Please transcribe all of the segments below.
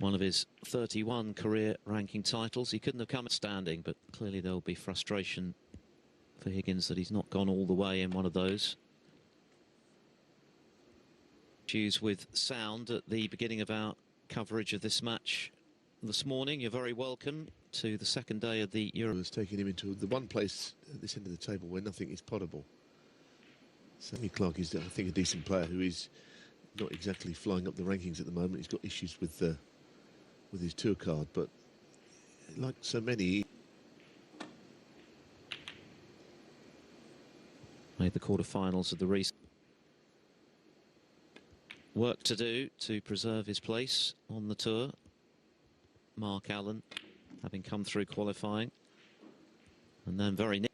one of his 31 career ranking titles. He couldn't have come standing, but clearly there'll be frustration for Higgins that he's not gone all the way in one of those. Issues with sound at the beginning of our coverage of this match this morning. You're very welcome to the second day of the Euro. Was taking him into the one place at this end of the table where nothing is potable. Sammy Clark is, I think, a decent player who is not exactly flying up the rankings at the moment. He's got issues with his tour card, but like so many, made the quarterfinals of the race. Work to do to preserve his place on the tour. Mark Allen, having come through qualifying, and then very near.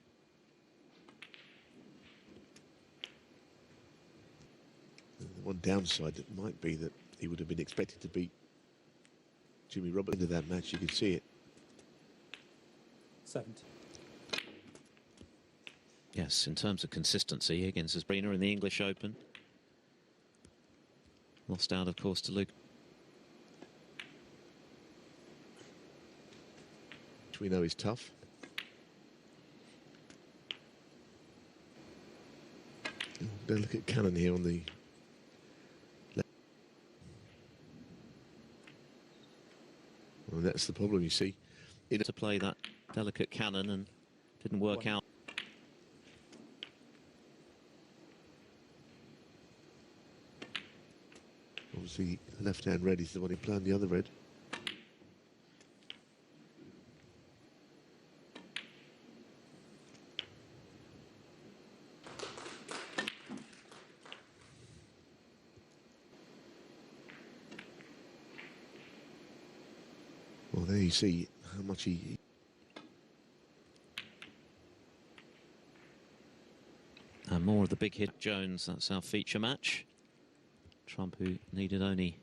The one downside that might be that he would have been expected to beat Jimmy Roberts into that match. You could see it. 70. Yes, in terms of consistency, Higgins has been in the English Open. Lost out, of course, to Luke, which we know is tough. Delicate cannon here on the left. Well, that's the problem, you see. To play that delicate cannon and didn't work out. Obviously, the left-hand red is the one he played on the other red. Well, there you see how much he... And more of the big hit Jones. That's our feature match. Trump, who needed only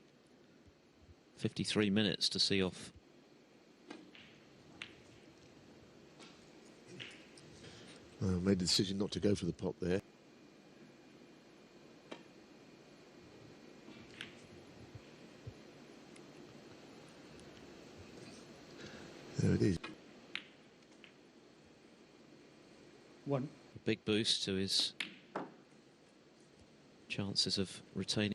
53 minutes to see off. Made the decision not to go for the pot there. There it is. One. A big boost to his chances of retaining.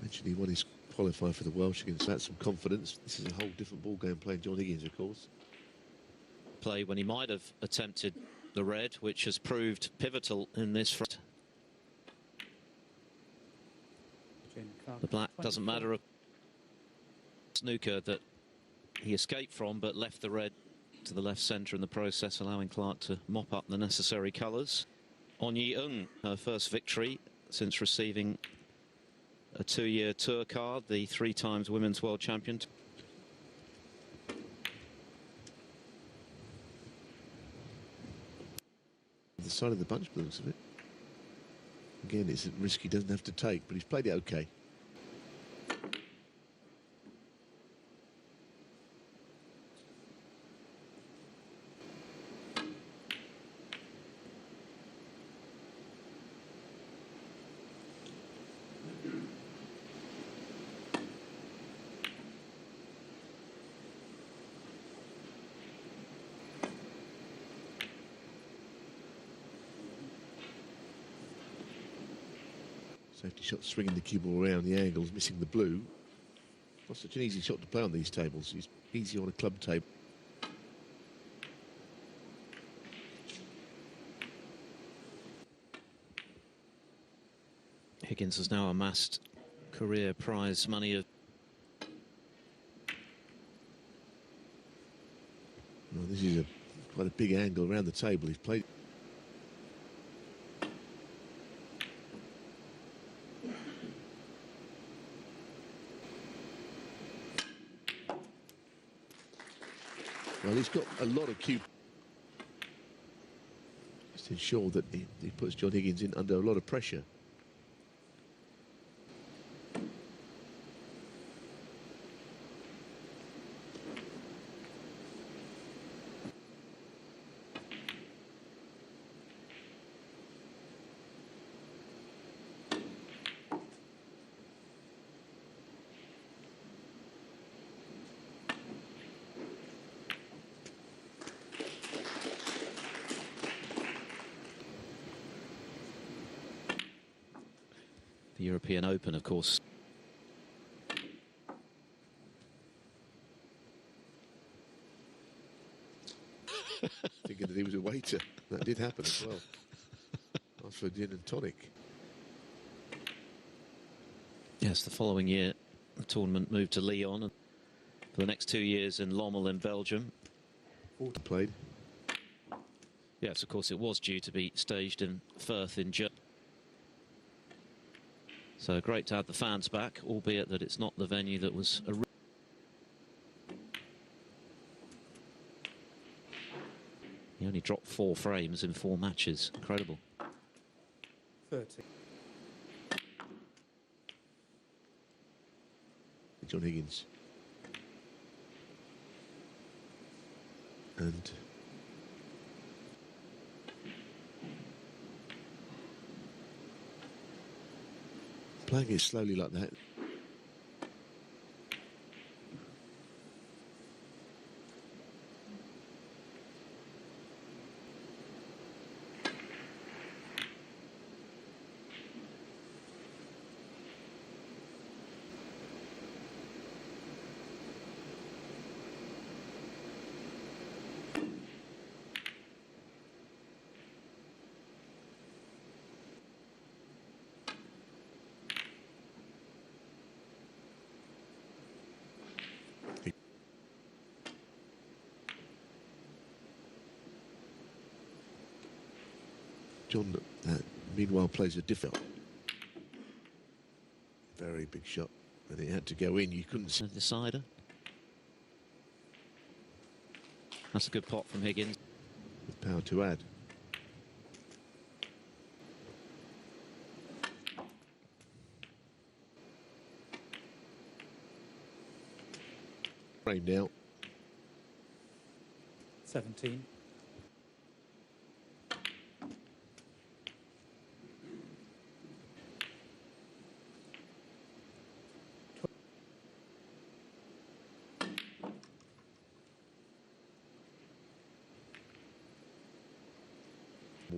Mentioned he won his qualifier for the Welsh against that, some confidence. This is a whole different ball game playing John Higgins, of course. Play when he might have attempted the red, which has proved pivotal in this front. The black doesn't matter a snooker that he escaped from, but left the red to the left centre in the process, allowing Clark to mop up the necessary colours. On Yi-Eung, her first victory since receiving a 2-year tour card, the 3 times women's world champion. The side of the bunch, by the looks of it. Again, it's a risk he doesn't have to take, but he's played it okay. Safety shot swinging the cue ball around the angles, missing the blue. Not such an easy shot to play on these tables. It's easy on a club table. Higgins has now amassed career prize money of... Well, this is quite a big angle around the table. He's played... Well, he's got a lot of cue. Just to ensure that he puts John Higgins in under a lot of pressure. The European Open, of course. Thinking that he was a waiter. That did happen as well. Asked for gin and tonic. Yes, the following year, the tournament moved to Lyon, and for the next 2 years in Lommel in Belgium. Played. Yes, of course, it was due to be staged in Firth in Germany. So great to have the fans back, albeit that it's not the venue that was originally. He only dropped 4 frames in 4 matches. Incredible. 30. John Higgins. And playing it slowly like that. John, meanwhile, plays a difficult, very big shot, and it had to go in. You couldn't see. A decider. That's a good pot from Higgins. With power to add. Frame now. 17.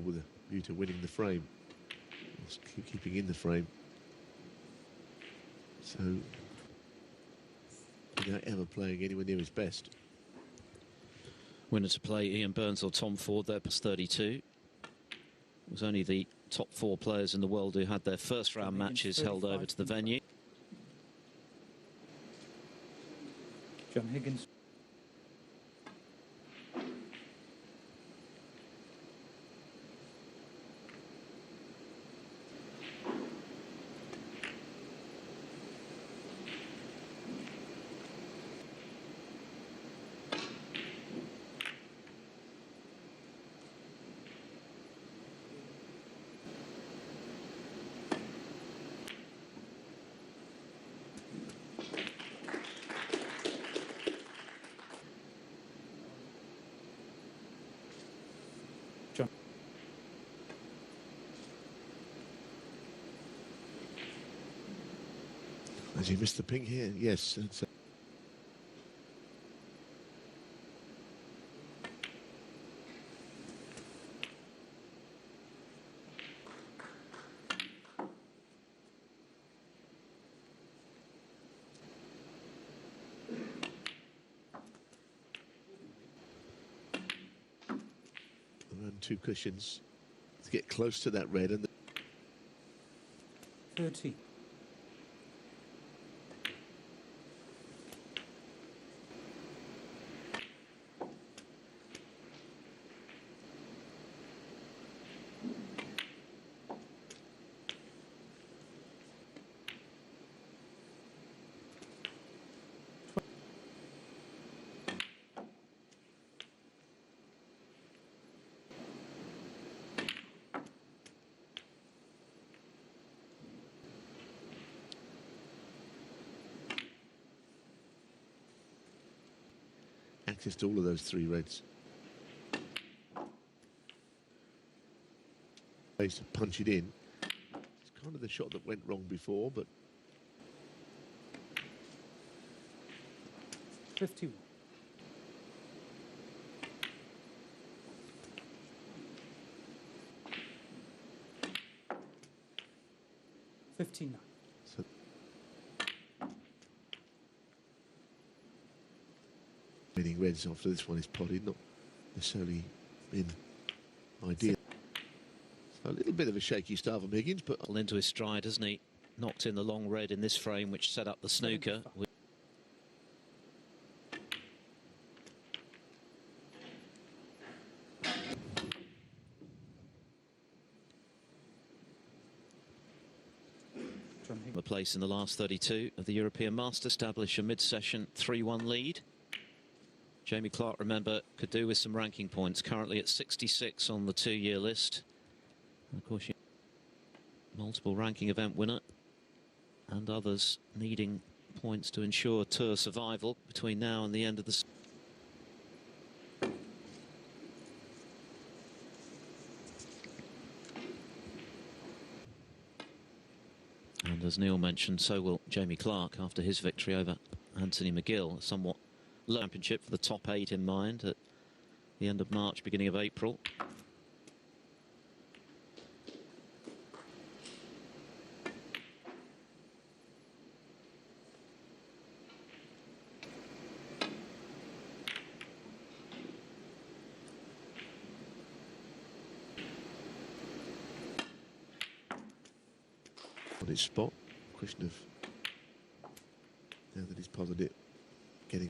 With a view to winning the frame, keeping in the frame, so without ever playing anywhere near his best. Winner to play Ian Burns or Tom Ford there, plus 32. It was only the top 4 players in the world who had their first round matches held over to the venue. John Higgins. Has he missed the ping here? Yes. That's around 2 cushions to get close to that red. And 30. access to all of those 3 reds. Place to punch it in. It's kind of the shot that went wrong before, but 51. 59. So winning reds after this one is potted, not necessarily been ideal. So a little bit of a shaky start from Higgins, but Into his stride, hasn't he? Knocked in the long red in this frame, which set up the snooker. A place in the last 32 of the European Masters, establish a mid-session 3-1 lead. Jamie Clark, remember, could do with some ranking points, currently at 66 on the 2-year list. And of course, multiple ranking event winner and others needing points to ensure tour survival between now and the end of the season. And as Neil mentioned, so will Jamie Clark after his victory over Anthony McGill. A somewhat low championship for the top 8 in mind at the end of March, beginning of April. on its spot. Question of now that he's potted it, getting.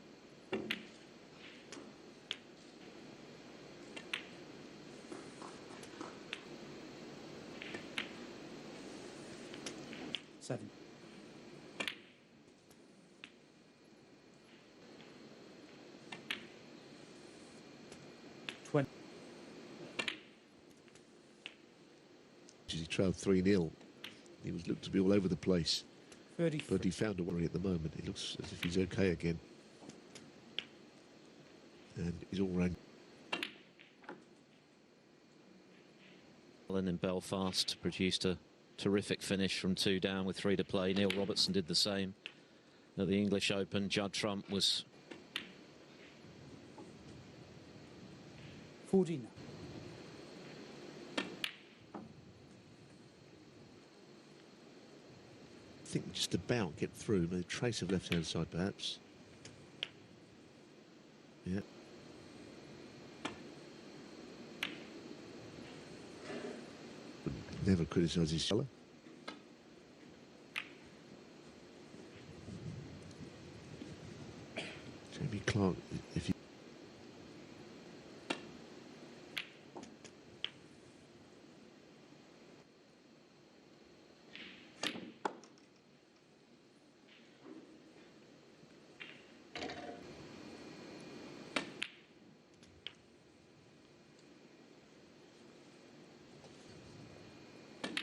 Seven. He trailed 3-0. He was looked to be all over the place. 30. But he found a worry at the moment. It looks as if he's okay again. And he's all round. In Belfast produced a terrific finish from 2 down with 3 to play. Neil Robertson did the same at the English Open. Judd Trump was 49. I think just about get through. Maybe a trace of left-hand side, perhaps. Yeah. Never criticise his colour. Jamie Clark, if you.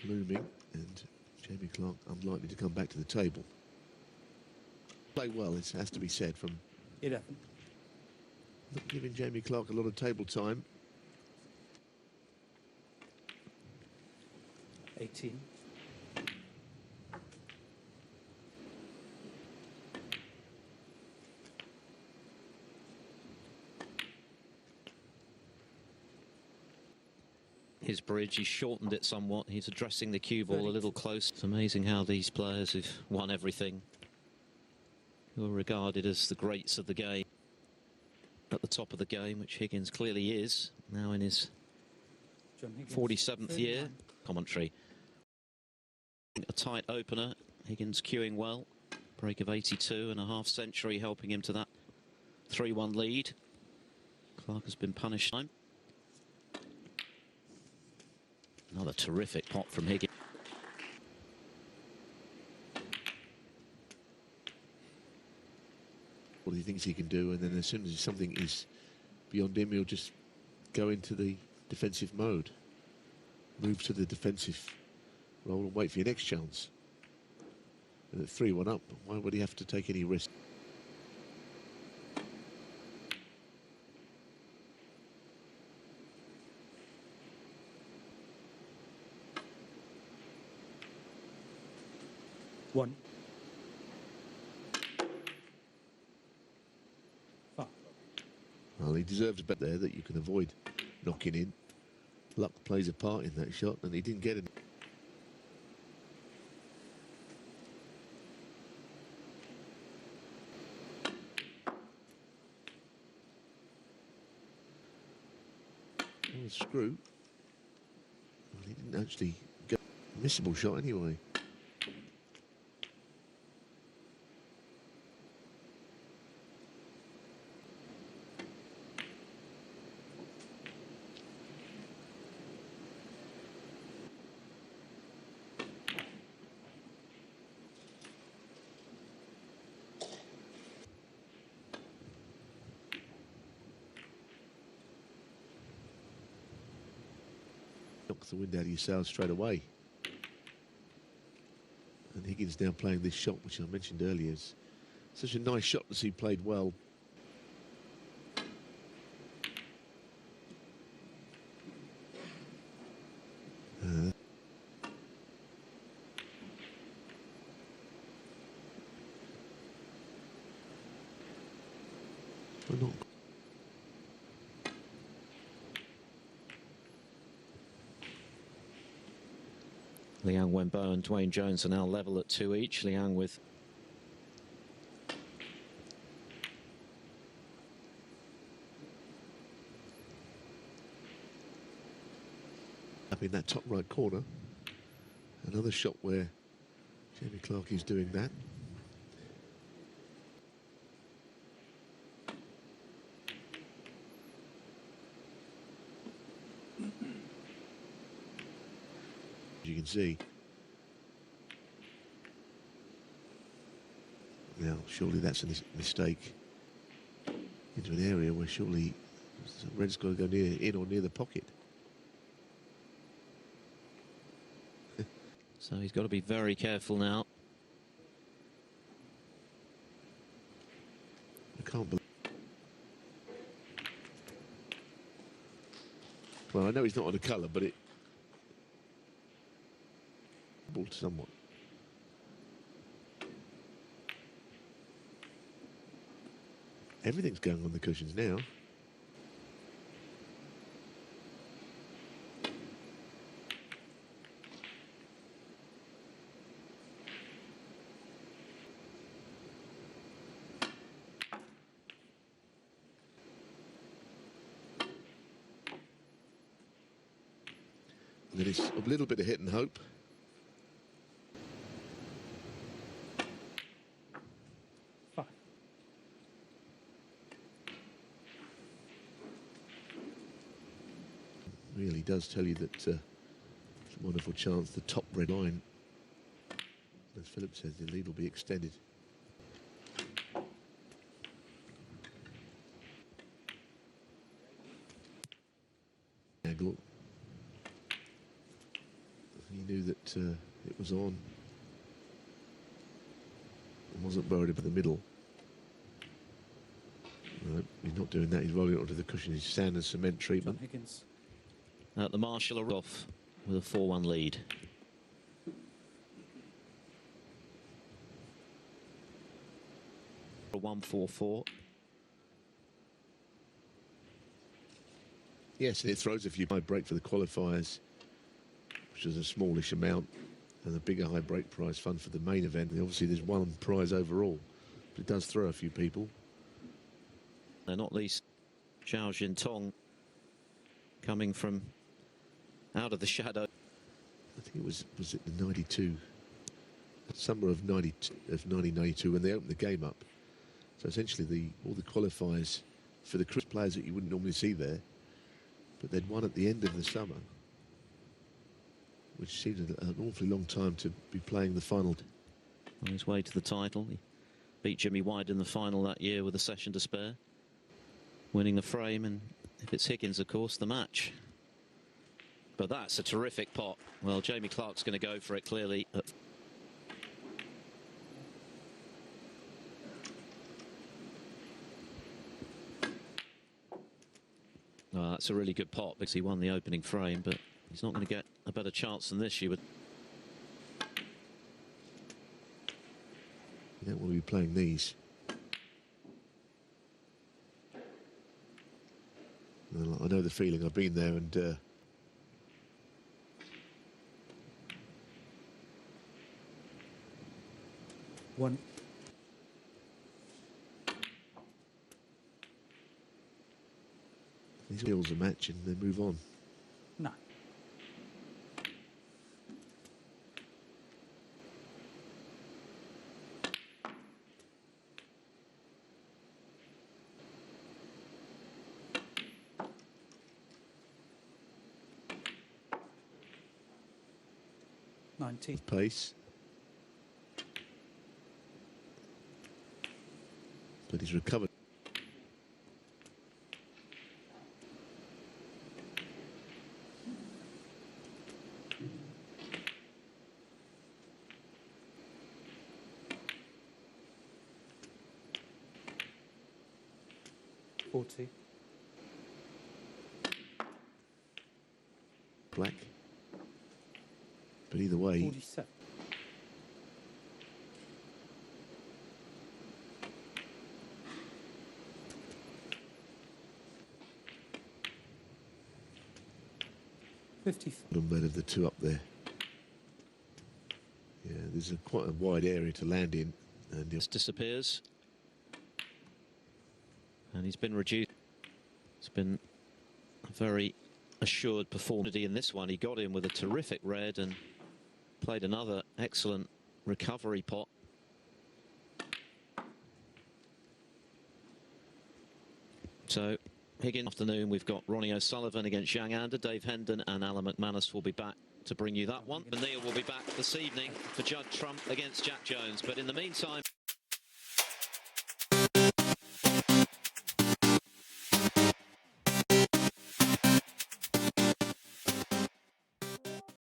Looming, and Jamie Clark unlikely to come back to the table. Play well, it has to be said, from 11. not giving Jamie Clark a lot of table time. 18. his bridge. He's shortened it somewhat. He's addressing the cue ball a little close. It's amazing how these players who've won everything, who are regarded as the greats of the game, at the top of the game, which Higgins clearly is, now in his 47th year. Commentary. A tight opener. Higgins cueing well. Break of 82 and a half century helping him to that 3-1 lead. Clark has been punished. Another terrific pot from Higgins. What he thinks he can do, and then as soon as something is beyond him, he'll just go into the defensive mode. Move to the defensive role and wait for your next chance. And at 3-1 up, why would he have to take any risk? One. Well, he deserves a bet there that you can avoid knocking in. Luck plays a part in that shot, and he didn't get it. a screw. Well, he didn't actually go. Missable shot anyway. Knocks the wind out of your sails straight away. And Higgins now playing this shot, which I mentioned earlier. Is such a nice shot to see played well. Well, not Liang Wenbo and Dwayne Jones are now level at 2 each. Liang with up in that top right corner. Another shot where Jamie Clarke is doing that. As you can see. Now, surely that's a mistake into an area where surely Red's got to go in or near the pocket. So he's got to be very careful now. I can't believe. Well, I know he's not on the colour, but it somewhat. Everything's going on the cushions now. And then it's a little bit of hit and hope. Really does tell you that it's a wonderful chance. The top red line, as Philip says, the lead will be extended. Angle. He knew that it was on. He wasn't worried about the middle. No, he's not doing that. He's rolling it onto the cushion. His sand and cement treatment. Higgins. The Marshall are off with a 4-1 lead. A 1-4-4. Yes, and it throws a few high break for the qualifiers, which is a smallish amount, and a bigger high break prize fund for the main event. And obviously, there's one prize overall, but it does throw a few people. And not least, Zhao Jintong coming from out of the shadow. I think it was it the 92, summer of 1992 when they opened the game up. So essentially, all the qualifiers for the players that you wouldn't normally see there, but they'd won at the end of the summer, which seemed an awfully long time to be playing the final. On his way to the title, he beat Jimmy White in the final that year with a session to spare, winning the frame, and if it's Higgins, of course, the match. But that's a terrific pot. Well, Jamie Clarke's going to go for it, clearly. Oh, that's a really good pot because he won the opening frame, but he's not going to get a better chance than this, you would. You don't want to be playing these. Well, I know the feeling. I've been there, and One. these skills a match and they move on. 19. pace. But he's recovered. Black. But either way, 47. the man of the two up there. Yeah, there's quite a wide area to land in. And this disappears. And he's been reduced. It's been a very assured performance in this one. He got in with a terrific red and played another excellent recovery pot. So, Higgins afternoon, we've got Ronnie O'Sullivan against Zhang Anda. Dave Hendon and Alan McManus will be back to bring you that one. And Neil will be back this evening for Judd Trump against Jack Jones. But in the meantime...